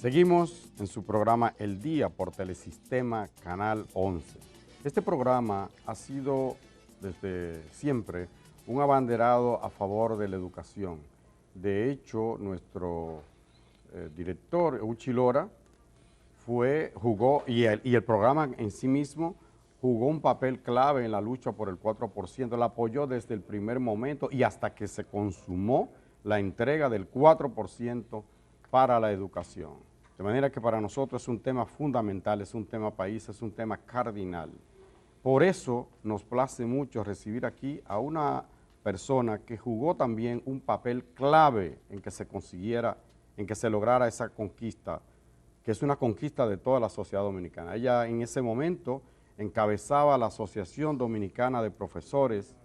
Seguimos en su programa El Día por Telesistema Canal 11. Este programa ha sido desde siempre un abanderado a favor de la educación. De hecho, nuestro director, Euchi Lora, jugó, y el programa en sí mismo jugó un papel clave en la lucha por el 4%, la apoyó desde el primer momento y hasta que se consumó la entrega del 4% para la educación. De manera que para nosotros es un tema fundamental, es un tema país, es un tema cardinal. Por eso nos place mucho recibir aquí a una persona que jugó también un papel clave en que se consiguiera, en que se lograra esa conquista, que es una conquista de toda la sociedad dominicana. Ella en ese momento encabezaba la Asociación Dominicana de Profesores,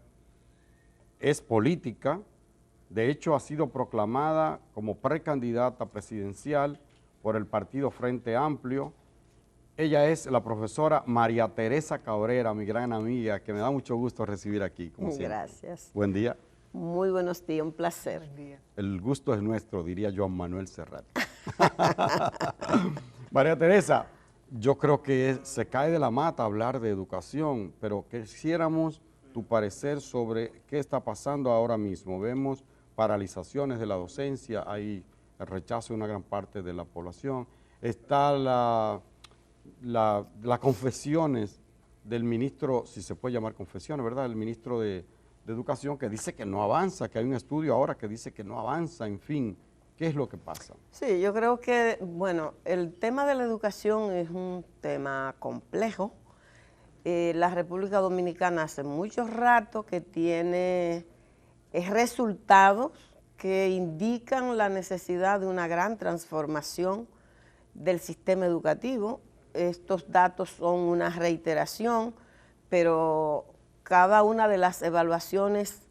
es política, de hecho ha sido proclamada como precandidata presidencial por el partido Frente Amplio. Ella es la profesora María Teresa Cabrera, mi gran amiga, que me da mucho gusto recibir aquí, como siempre. Gracias. Buen día. Muy buenos días, un placer. Buen día. El gusto es nuestro, diría Joan Manuel Serrat. María Teresa, yo creo que se cae de la mata hablar de educación, pero quisiéramos tu parecer sobre qué está pasando ahora mismo. Vemos paralizaciones de la docencia, hay el rechazo de una gran parte de la población, está las confesiones del ministro, si se puede llamar confesiones, ¿verdad? El ministro de Educación, que dice que no avanza, que hay un estudio ahora que dice que no avanza, en fin, ¿qué es lo que pasa? Sí, yo creo que, bueno, el tema de la educación es un tema complejo. La República Dominicana hace mucho rato que tiene resultados que indican la necesidad de una gran transformación del sistema educativo. Estos datos son una reiteración, pero cada una de las evaluaciones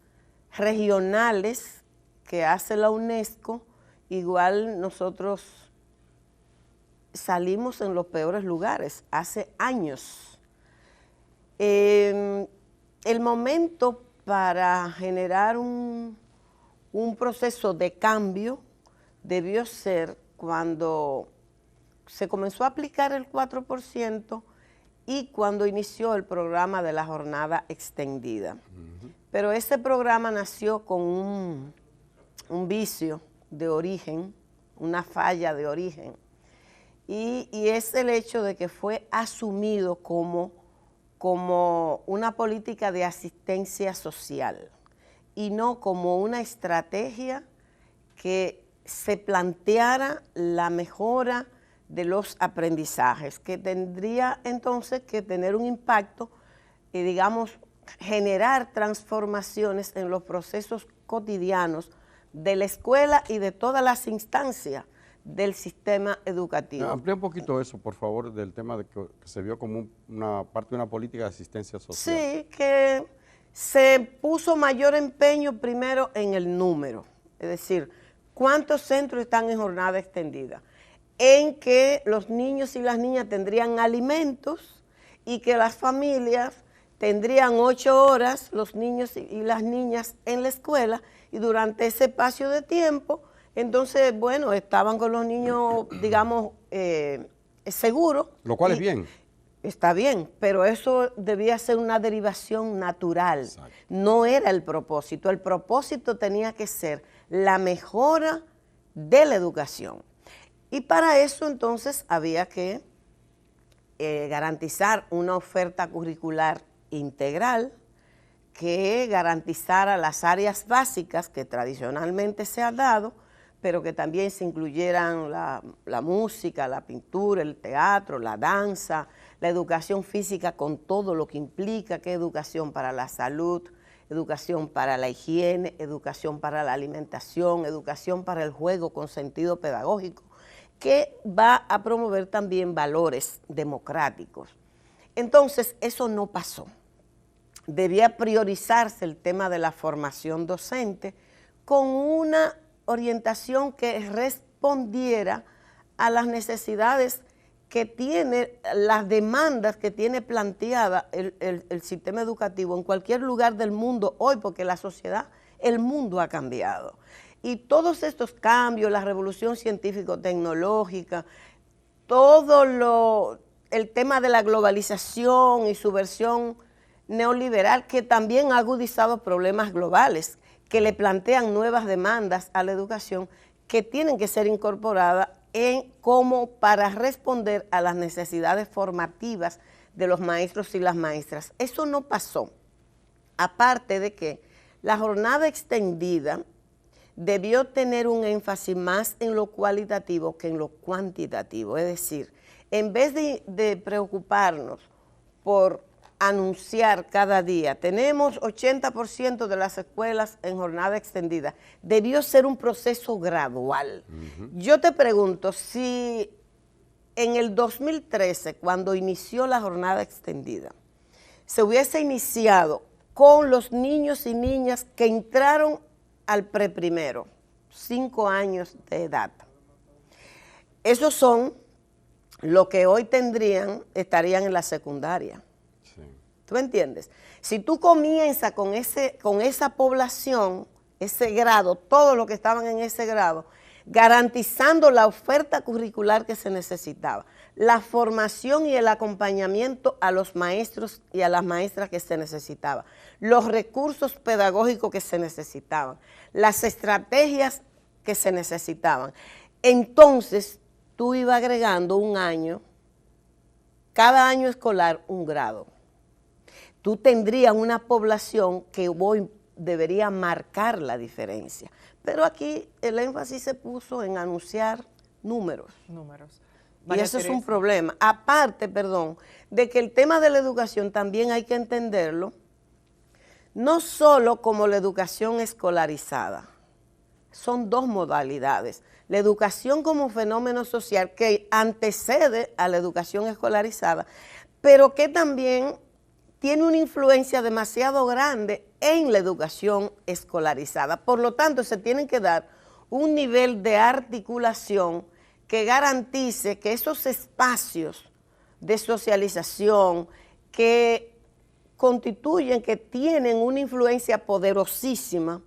regionales que hace la UNESCO, igual nosotros salimos en los peores lugares hace años. El momento para generar un proceso de cambio debió ser cuando se comenzó a aplicar el 4% y cuando inició el programa de la jornada extendida. Pero ese programa nació con un vicio de origen, una falla de origen, y es el hecho de que fue asumido como una política de asistencia social y no como una estrategia que se planteara la mejora de los aprendizajes, que tendría entonces que tener un impacto y, digamos, generar transformaciones en los procesos cotidianos de la escuela y de todas las instancias del sistema educativo. Amplía un poquito eso, por favor, del tema de que se vio como una parte de una política de asistencia social. Sí, que se puso mayor empeño primero en el número, es decir, ¿cuántos centros están en jornada extendida? En que los niños y las niñas tendrían alimentos y que las familias tendrían 8 horas, los niños y las niñas en la escuela, y durante ese espacio de tiempo, entonces, bueno, estaban con los niños, digamos, seguros. Lo cual es bien. Está bien, pero eso debía ser una derivación natural. Exacto. No era el propósito. El propósito tenía que ser la mejora de la educación. Y para eso entonces había que garantizar una oferta curricular integral que garantizara las áreas básicas que tradicionalmente se ha dado, pero que también se incluyeran la música, la pintura, el teatro, la danza, la educación física con todo lo que implica, que educación para la salud, educación para la higiene, educación para la alimentación, educación para el juego con sentido pedagógico, que va a promover también valores democráticos. Entonces, eso no pasó. Debía priorizarse el tema de la formación docente con una orientación que respondiera a las necesidades que tiene, las demandas que tiene planteada el sistema educativo en cualquier lugar del mundo hoy, porque la sociedad, el mundo ha cambiado. Y todos estos cambios, la revolución científico-tecnológica, todo el tema de la globalización y su versión neoliberal, que también ha agudizado problemas globales, que le plantean nuevas demandas a la educación que tienen que ser incorporadas como para responder a las necesidades formativas de los maestros y las maestras. Eso no pasó, aparte de que la jornada extendida debió tener un énfasis más en lo cualitativo que en lo cuantitativo, es decir, en vez de preocuparnos por anunciar cada día, tenemos 80% de las escuelas en jornada extendida, debió ser un proceso gradual. Yo te pregunto, si en el 2013, cuando inició la jornada extendida, se hubiese iniciado con los niños y niñas que entraron al preprimero, 5 años de edad, esos son los que hoy estarían en la secundaria. ¿Tú entiendes? Si tú comienzas con esa población, ese grado, todos los que estaban en ese grado, garantizando la oferta curricular que se necesitaba, la formación y el acompañamiento a los maestros y a las maestras que se necesitaba, los recursos pedagógicos que se necesitaban, las estrategias que se necesitaban. Entonces, tú ibas agregando un año, cada año escolar un grado. Tú tendrías una población que hoy debería marcar la diferencia. Pero aquí el énfasis se puso en anunciar números. Y eso es un problema. Aparte, de que el tema de la educación también hay que entenderlo, no solo como la educación escolarizada, son dos modalidades. La educación como fenómeno social que antecede a la educación escolarizada, pero que también tiene una influencia demasiado grande en la educación escolarizada. Por lo tanto, se tienen que dar un nivel de articulación que garantice que esos espacios de socialización que constituyen, que tienen una influencia poderosísima,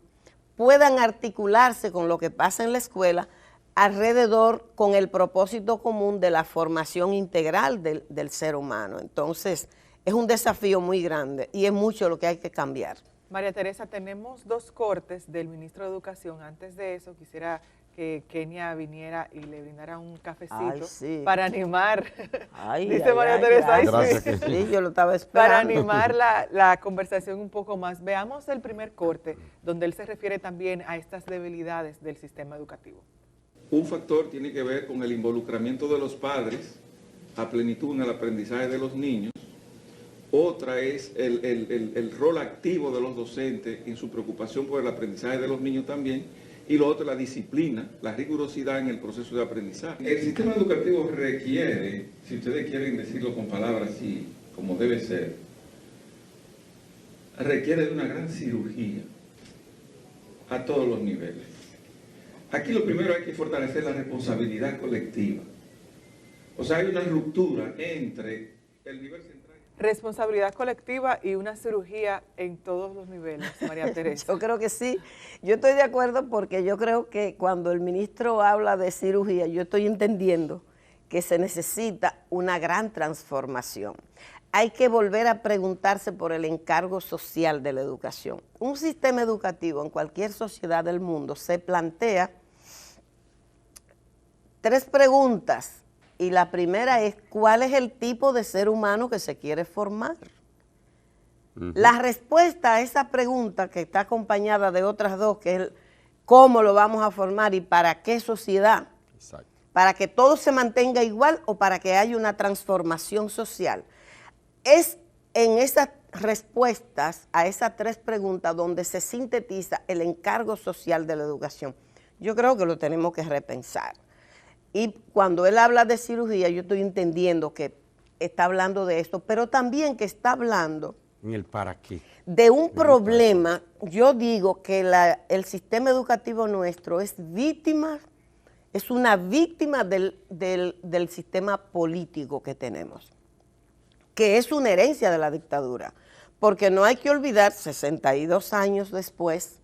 puedan articularse con lo que pasa en la escuela alrededor con el propósito común de la formación integral del ser humano. Entonces, es un desafío muy grande y es mucho lo que hay que cambiar. María Teresa, tenemos 2 cortes del ministro de Educación. Antes de eso, quisiera que Kenia viniera y le brindara un cafecito para animar. Dice María Teresa, gracias. Sí, yo lo estaba esperando. Para animar la conversación un poco más. Veamos el primer corte, donde él se refiere también a estas debilidades del sistema educativo. Un factor tiene que ver con el involucramiento de los padres a plenitud en el aprendizaje de los niños. Otra es el rol activo de los docentes en su preocupación por el aprendizaje de los niños también. Y lo otro, la disciplina, la rigurosidad en el proceso de aprendizaje. El sistema educativo requiere, si ustedes quieren decirlo con palabras así, como debe ser, requiere de una gran cirugía a todos los niveles. Aquí lo primero hay que fortalecer la responsabilidad colectiva. O sea, hay una ruptura entre el nivel central. Responsabilidad colectiva y una cirugía en todos los niveles, María Teresa. Yo creo que sí. Yo estoy de acuerdo porque yo creo que cuando el ministro habla de cirugía, yo estoy entendiendo que se necesita una gran transformación. Hay que volver a preguntarse por el encargo social de la educación. Un sistema educativo en cualquier sociedad del mundo se plantea 3 preguntas. Y la primera es, ¿cuál es el tipo de ser humano que se quiere formar? La respuesta a esa pregunta, que está acompañada de otras 2, que es cómo lo vamos a formar y para qué sociedad. Exacto. Para que todo se mantenga igual o para que haya una transformación social. Es en esas respuestas a esas 3 preguntas donde se sintetiza el encargo social de la educación. Yo creo que lo tenemos que repensar. Y cuando él habla de cirugía, yo estoy entendiendo que está hablando de esto, pero también que está hablando ¿En el para qué? De un problema. Yo digo que el sistema educativo nuestro es una víctima del sistema político que tenemos, que es una herencia de la dictadura, porque no hay que olvidar, 62 años después,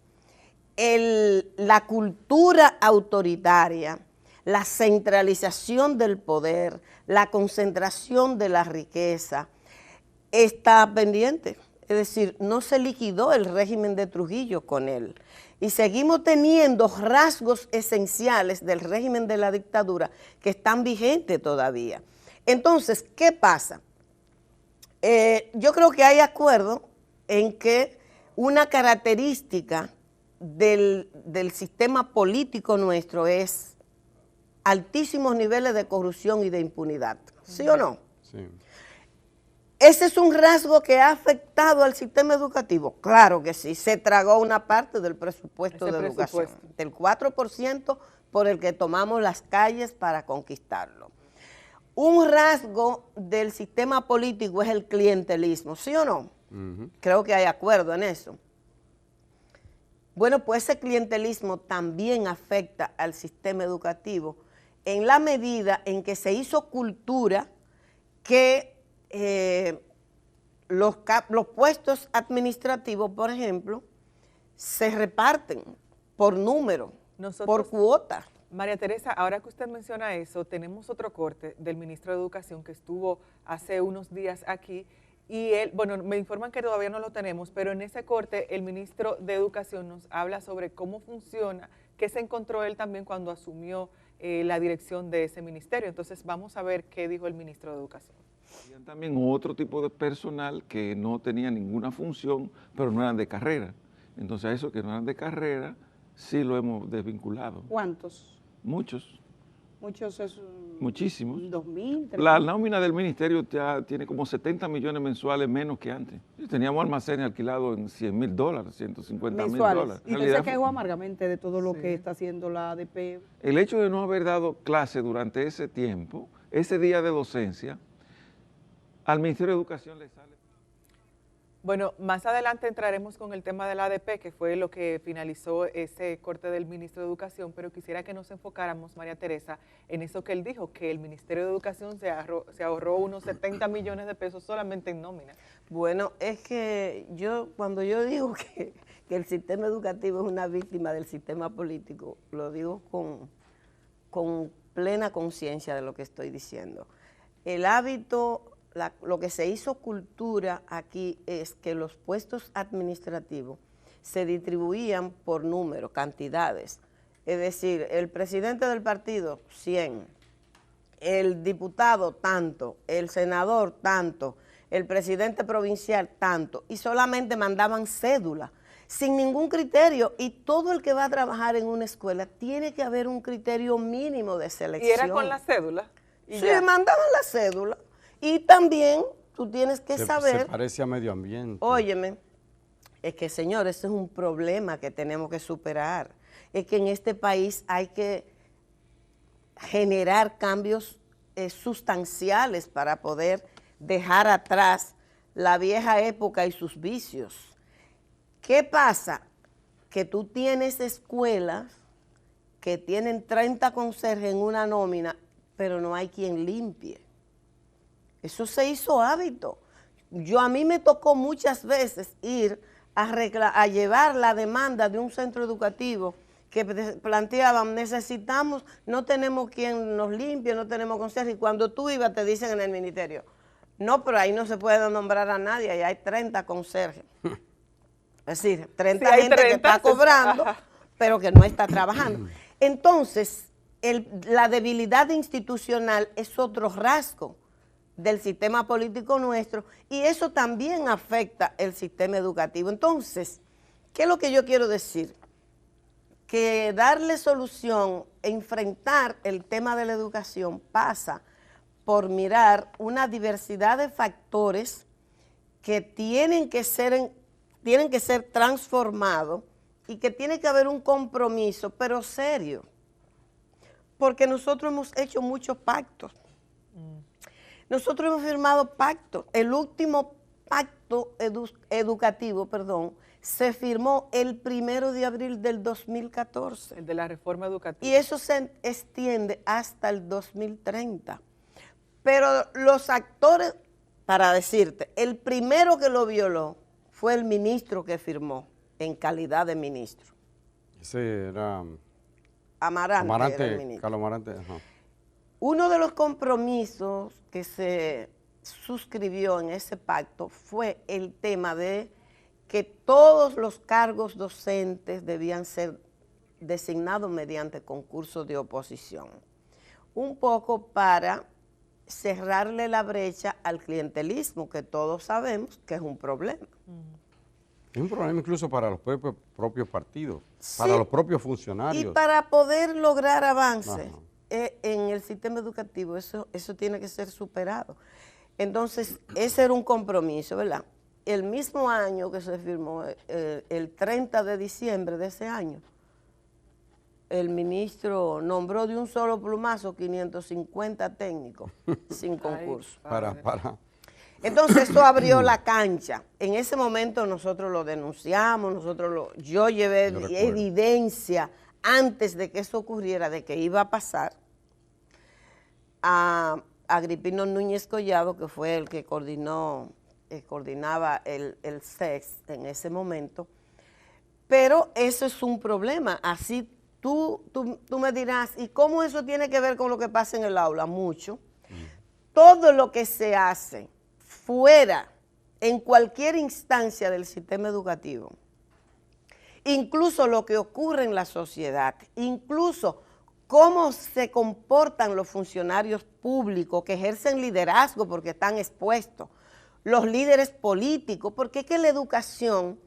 la cultura autoritaria, la centralización del poder, la concentración de la riqueza, está pendiente. Es decir, no se liquidó el régimen de Trujillo con él. Y seguimos teniendo rasgos esenciales del régimen de la dictadura que están vigentes todavía. Entonces, ¿qué pasa? Yo creo que hay acuerdo en que una característica del sistema político nuestro es altísimos niveles de corrupción y de impunidad. ¿Sí o no? Sí. ¿Ese es un rasgo que ha afectado al sistema educativo? Claro que sí, se tragó una parte del presupuesto de educación, del 4% por el que tomamos las calles para conquistarlo. Un rasgo del sistema político es el clientelismo, ¿sí o no? Creo que hay acuerdo en eso. Bueno, pues ese clientelismo también afecta al sistema educativo en la medida en que se hizo cultura que los puestos administrativos, por ejemplo, se reparten por número, por cuota. María Teresa, ahora que usted menciona eso, tenemos otro corte del ministro de Educación que estuvo hace unos días aquí y él, bueno, me informan que todavía no lo tenemos, pero en ese corte el ministro de Educación nos habla sobre cómo funciona, qué se encontró él también cuando asumió la dirección de ese ministerio. Entonces vamos a ver qué dijo el ministro de Educación. Habían también otro tipo de personal que no tenía ninguna función, pero no eran de carrera. Entonces a esos que no eran de carrera, sí lo hemos desvinculado. ¿Cuántos? Muchos. Muchos es... Muchísimos. 2.000, 3.000. La nómina del ministerio ya tiene como 70 millones mensuales menos que antes. Teníamos almacenes alquilados en $100,000, $150,000. Y usted se quejó amargamente de todo lo que está haciendo la ADP. El hecho de no haber dado clase durante ese tiempo, ese día de docencia, al Ministerio de Educación le sale. Bueno, más adelante entraremos con el tema del ADP, que fue lo que finalizó ese corte del ministro de Educación, pero quisiera que nos enfocáramos, María Teresa, en eso que él dijo, que el Ministerio de Educación se ahorró unos 70 millones de pesos solamente en nómina. Bueno, es que cuando yo digo que el sistema educativo es una víctima del sistema político, lo digo con plena conciencia de lo que estoy diciendo. El hábito... lo que se hizo cultura aquí es que los puestos administrativos se distribuían por número, cantidades. Es decir, el presidente del partido, 100, el diputado, tanto, el senador, tanto, el presidente provincial, tanto, y solamente mandaban cédula, sin ningún criterio, y todo el que va a trabajar en una escuela tiene que haber un criterio mínimo de selección. ¿Y era con la cédula? Sí, mandaban la cédula. Y también tú tienes que saber... Se parece a medio ambiente. Óyeme, es que, señor, ese es un problema que tenemos que superar. Es que en este país hay que generar cambios sustanciales para poder dejar atrás la vieja época y sus vicios. ¿Qué pasa? Que tú tienes escuelas que tienen 30 conserjes en una nómina, pero no hay quien limpie. Eso se hizo hábito. A mí me tocó muchas veces ir a llevar la demanda de un centro educativo que planteaban, no tenemos quien nos limpie, no tenemos conserje, y cuando tú ibas te dicen en el ministerio, no, pero ahí no se puede nombrar a nadie, ahí hay 30 conserjes. Es decir, 30 gente que está cobrando, pero que no está trabajando. Entonces, la debilidad institucional es otro rasgo del sistema político nuestro, y eso también afecta el sistema educativo. Entonces, ¿qué es lo que yo quiero decir? Que darle solución, enfrentar el tema de la educación pasa por mirar una diversidad de factores que tienen que ser transformados y que tiene que haber un compromiso, pero serio, porque nosotros hemos hecho muchos pactos. Nosotros hemos firmado pactos. El último pacto educativo, se firmó el 1 de abril del 2014. El de la reforma educativa. Y eso se extiende hasta el 2030. Pero los actores, para decirte, el primero que lo violó fue el ministro que firmó en calidad de ministro. Ese era Amarante era el ministro. Carlos Amarante. Ajá. Uno de los compromisos que se suscribió en ese pacto fue el tema de que todos los cargos docentes debían ser designados mediante concurso de oposición. Un poco para cerrarle la brecha al clientelismo, que todos sabemos que es un problema. Es un problema incluso para los propios partidos, Sí, para los propios funcionarios. y para poder lograr avance Ajá. en el sistema educativo, eso tiene que ser superado. Entonces, ese era un compromiso, ¿verdad? El mismo año que se firmó, el 30 de diciembre de ese año, el ministro nombró de un solo plumazo 550 técnicos sin concurso. Para. Entonces eso abrió la cancha. En ese momento nosotros lo denunciamos, yo llevé Yo recuerdo. evidencia antes de que eso ocurriera, de que iba a pasar, a Agripino Núñez Collado, que fue el que coordinaba el SEX en ese momento. Pero eso es un problema. Así tú me dirás, ¿y cómo eso tiene que ver con lo que pasa en el aula? Mucho. Todo lo que se hace fuera, en cualquier instancia del sistema educativo, incluso lo que ocurre en la sociedad, incluso cómo se comportan los funcionarios públicos que ejercen liderazgo porque están expuestos, los líderes políticos, porque es que la educación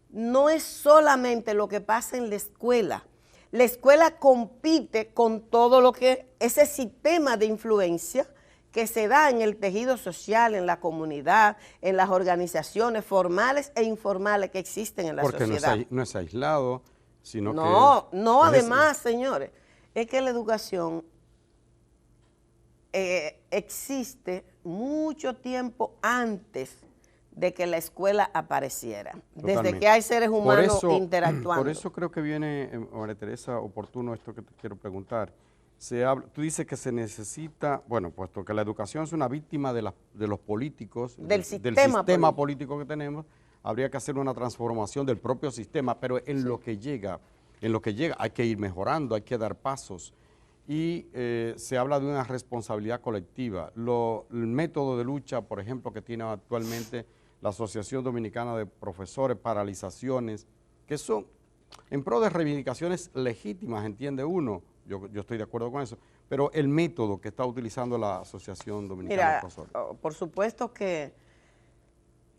no es solamente lo que pasa en la escuela. La escuela compite con todo lo que, ese sistema de influencia que se da en el tejido social, en la comunidad, en las organizaciones formales e informales que existen en la sociedad. Porque no es aislado, sino No, que... no, además, señores, es que la educación existe mucho tiempo antes de que la escuela apareciera, Totalmente. desde que hay seres humanos interactuando. Por eso creo que viene, María Teresa, oportuno esto que te quiero preguntar. Tú dices que se necesita, bueno, puesto que la educación es una víctima de los políticos, Del sistema político que tenemos, habría que hacer una transformación del propio sistema, pero en lo que llega hay que ir mejorando, hay que dar pasos. Y se habla de una responsabilidad colectiva. El método de lucha, por ejemplo, que tiene actualmente la Asociación Dominicana de Profesores, paralizaciones, que son en pro de reivindicaciones legítimas, entiende uno. Yo estoy de acuerdo con eso, pero el método que está utilizando la Asociación Dominicana de Profesores. Por supuesto que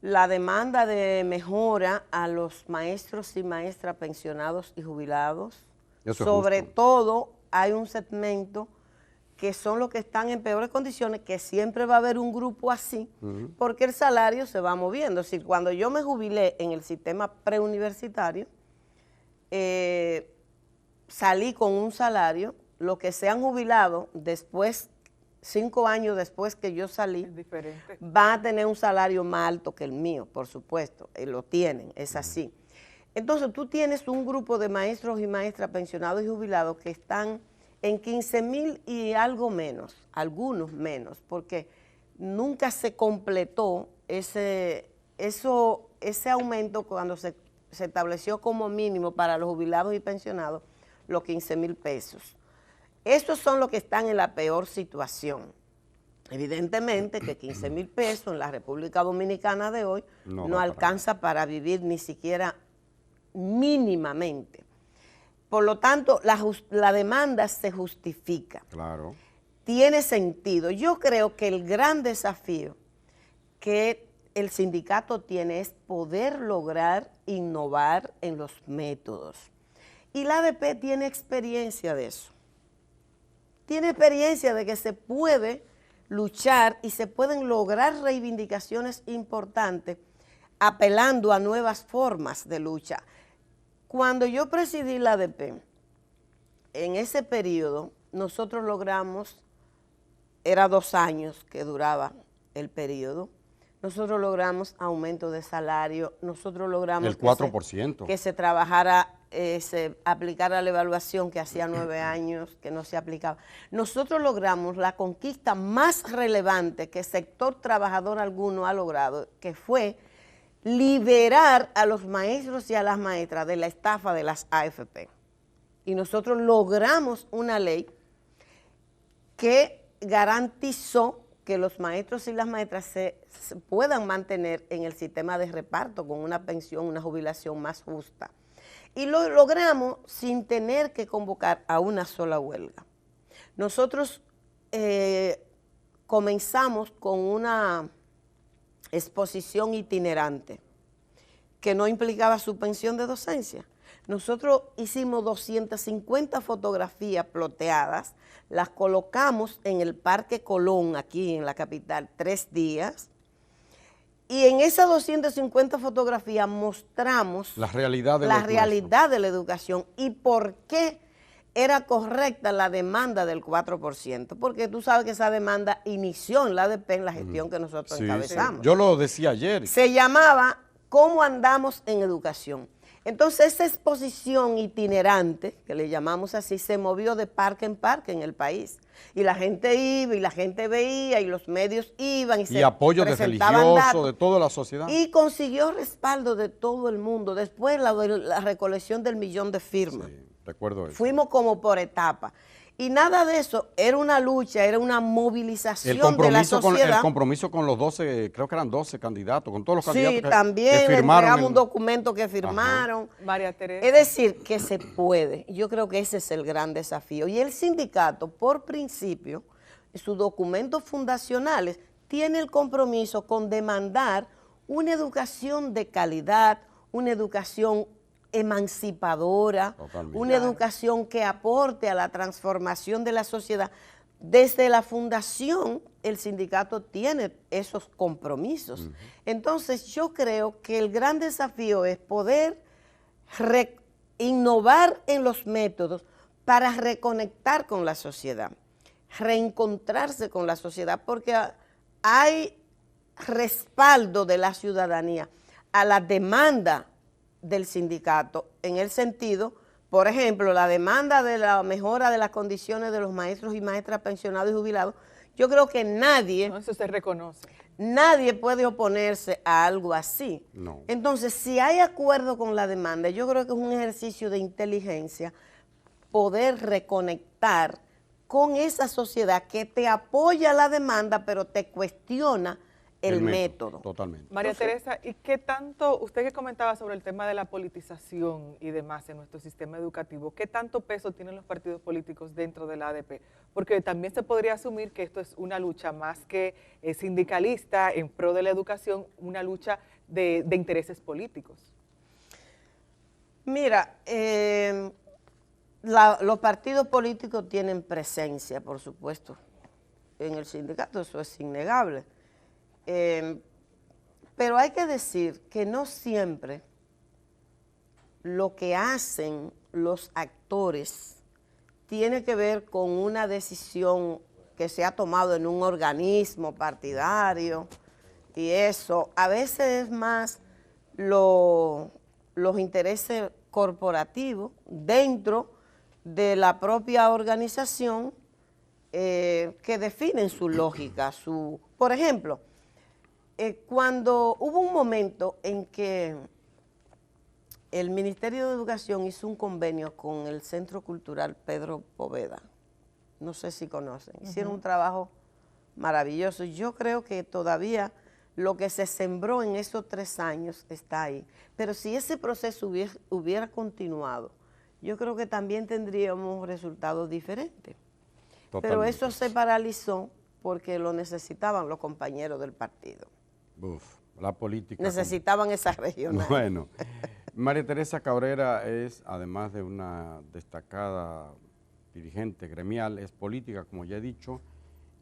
la demanda de mejora a los maestros y maestras pensionados y jubilados, Eso es sobre justo. todo hay un segmento que son los que están en peores condiciones, que siempre va a haber un grupo así, porque el salario se va moviendo. Es decir, cuando yo me jubilé en el sistema preuniversitario, salí con un salario, los que se han jubilado después, 5 años después que yo salí, Es diferente. van a tener un salario más alto que el mío, por supuesto, lo tienen, es así. Entonces tú tienes un grupo de maestros y maestras pensionados y jubilados que están en 15,000 y algo menos, algunos menos, porque nunca se completó ese aumento cuando se estableció como mínimo para los jubilados y pensionados, los 15,000 pesos. Estos son los que están en la peor situación. Evidentemente que 15,000 pesos en la República Dominicana de hoy no alcanza para vivir ni siquiera mínimamente. Por lo tanto, la demanda se justifica. Claro. Tiene sentido. Yo creo que el gran desafío que el sindicato tiene es poder lograr innovar en los métodos. Y la ADP tiene experiencia de eso. Tiene experiencia de que se puede luchar y se pueden lograr reivindicaciones importantes apelando a nuevas formas de lucha. Cuando yo presidí la ADP, en ese periodo nosotros logramos, era 2 años que duraba el periodo, nosotros logramos aumento de salario, nosotros logramos El 4%. que se trabajara, se aplicara la evaluación que hacía 9 años que no se aplicaba. Nosotros logramos la conquista más relevante que el sector trabajador alguno ha logrado, que fue liberar a los maestros y a las maestras de la estafa de las AFP. y nosotros logramos una ley que garantizó que los maestros y las maestras se puedan mantener en el sistema de reparto con una pensión, una jubilación más justa. Y lo logramos sin tener que convocar a una sola huelga. Nosotros comenzamos con una exposición itinerante que no implicaba suspensión de docencia. Nosotros hicimos 250 fotografías ploteadas, las colocamos en el Parque Colón, aquí en la capital, 3 días, y en esas 250 fotografías mostramos la realidad de la educación y por qué era correcta la demanda del 4%, porque tú sabes que esa demanda inició en la ADP, en la gestión que nosotros encabezamos. Sí. Yo lo decía ayer. Se llamaba ¿Cómo andamos en educación? Entonces esa exposición itinerante, que le llamamos así, se movió de parque en parque en el país. Y la gente iba y la gente veía y los medios iban y se apoyo de religiosos, de toda la sociedad. Y consiguió respaldo de todo el mundo. Después la recolección del 1.000.000 de firmas. Sí, recuerdo eso. Fuimos como por etapa. Y nada de eso, era una lucha, era una movilización de la sociedad. El compromiso con los 12, creo que eran 12 candidatos, con todos los candidatos sí, también que firmaron. Entregamos un documento que firmaron. María Teresa. Es decir, que se puede. Yo creo que ese es el gran desafío. Y el sindicato, por principio, en sus documentos fundacionales, tiene el compromiso con demandar una educación de calidad, una educación emancipadora, totalmente, una educación que aporte a la transformación de la sociedad. Desde la fundación, el sindicato tiene esos compromisos. Entonces, yo creo que el gran desafío es poder innovar en los métodos para reconectar con la sociedad, reencontrarse con la sociedad, porque hay respaldo de la ciudadanía a la demanda del sindicato, en el sentido, por ejemplo, la demanda de la mejora de las condiciones de los maestros y maestras pensionados y jubilados. Yo creo que nadie, no, eso se reconoce. Nadie puede oponerse a algo así. No. Entonces, si hay acuerdo con la demanda, yo creo que es un ejercicio de inteligencia poder reconectar con esa sociedad que te apoya la demanda, pero te cuestiona el método. Totalmente. María Teresa, ¿y qué tanto, usted que comentaba sobre el tema de la politización y demás en nuestro sistema educativo, qué tanto peso tienen los partidos políticos dentro de la ADP? Porque también se podría asumir que esto es una lucha más que sindicalista en pro de la educación, una lucha de intereses políticos. Mira, los partidos políticos tienen presencia, por supuesto, en el sindicato, eso es innegable. Pero hay que decir que no siempre lo que hacen los actores tiene que ver con una decisión que se ha tomado en un organismo partidario y eso. A veces es más los intereses corporativos dentro de la propia organización que definen su lógica. Por ejemplo, cuando hubo un momento en que el Ministerio de Educación hizo un convenio con el Centro Cultural Pedro Poveda, no sé si conocen, hicieron un trabajo maravilloso. Yo creo que todavía lo que se sembró en esos 3 años está ahí, pero si ese proceso hubiera continuado, yo creo que también tendríamos resultados diferentes. Totalmente. Pero eso se paralizó porque lo necesitaban los compañeros del partido. La política. Necesitaban esa regional. Bueno, María Teresa Cabrera es, además de una destacada dirigente gremial, es política, como ya he dicho,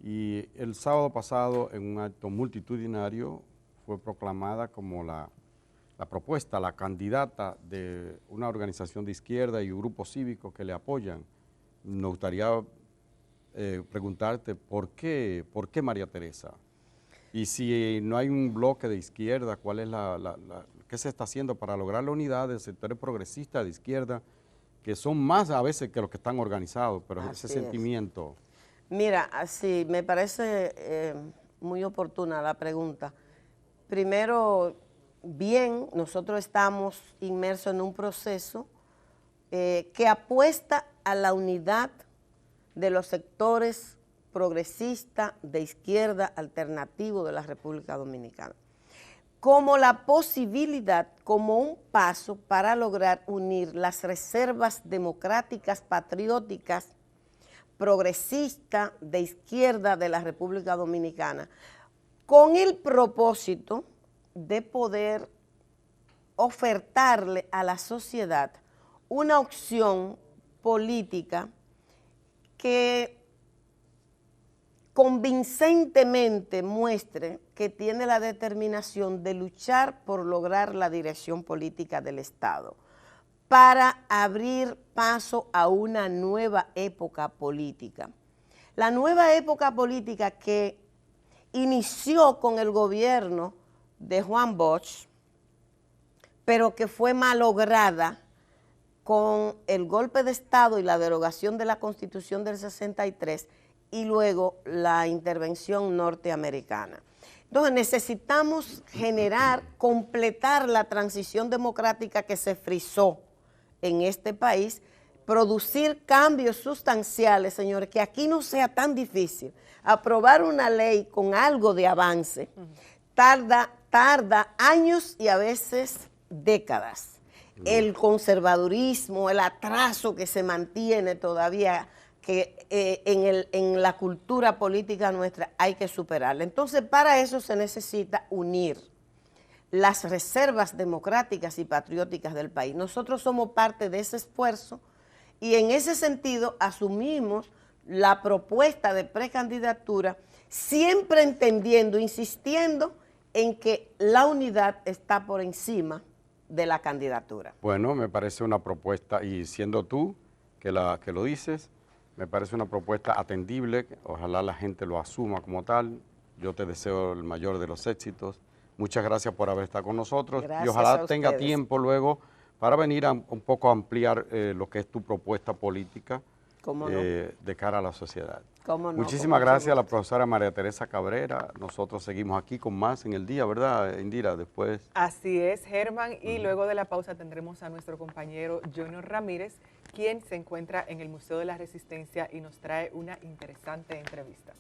y el sábado pasado, en un acto multitudinario, fue proclamada como la propuesta, la candidata de una organización de izquierda y un grupo cívico que le apoyan. Nos gustaría preguntarte, ¿por qué María Teresa? Y si no hay un bloque de izquierda, ¿cuál es qué se está haciendo para lograr la unidad de sectores progresistas de izquierda, que son más a veces que los que están organizados, pero Así ese sentimiento? Mira, así me parece muy oportuna la pregunta. Primero, bien, nosotros estamos inmersos en un proceso que apuesta a la unidad de los sectores progresista, de izquierda, alternativo de la República Dominicana, como la posibilidad, como un paso para lograr unir las reservas democráticas, patrióticas, progresistas, de izquierda de la República Dominicana, con el propósito de poder ofertarle a la sociedad una opción política que convincentemente muestre que tiene la determinación de luchar por lograr la dirección política del Estado, para abrir paso a una nueva época política. La nueva época política que inició con el gobierno de Juan Bosch, pero que fue malograda con el golpe de Estado y la derogación de la Constitución del 63 y luego la intervención norteamericana. Entonces necesitamos completar la transición democrática que se frizó en este país, producir cambios sustanciales, señores, que aquí no sea tan difícil. Aprobar una ley con algo de avance tarda años y a veces décadas. El conservadurismo, el atraso que se mantiene todavía que en la cultura política nuestra hay que superarla. Entonces, para eso se necesita unir las reservas democráticas y patrióticas del país. Nosotros somos parte de ese esfuerzo y en ese sentido asumimos la propuesta de precandidatura, siempre entendiendo, insistiendo en que la unidad está por encima de la candidatura. Bueno, me parece una propuesta, y siendo tú que lo dices, me parece una propuesta atendible, ojalá la gente lo asuma como tal. Yo te deseo el mayor de los éxitos. Muchas gracias por haber estado con nosotros. Gracias, y ojalá a tenga ustedes tiempo luego para venir a un poco a ampliar lo que es tu propuesta política de cara a la sociedad. ¿Cómo no? Muchísimas gracias a la profesora María Teresa Cabrera. Nosotros seguimos aquí con más en el día, ¿verdad, Indira? Después. Así es, Germán, y luego de la pausa tendremos a nuestro compañero Junior Ramírez, quien se encuentra en el Museo de la Resistencia y nos trae una interesante entrevista.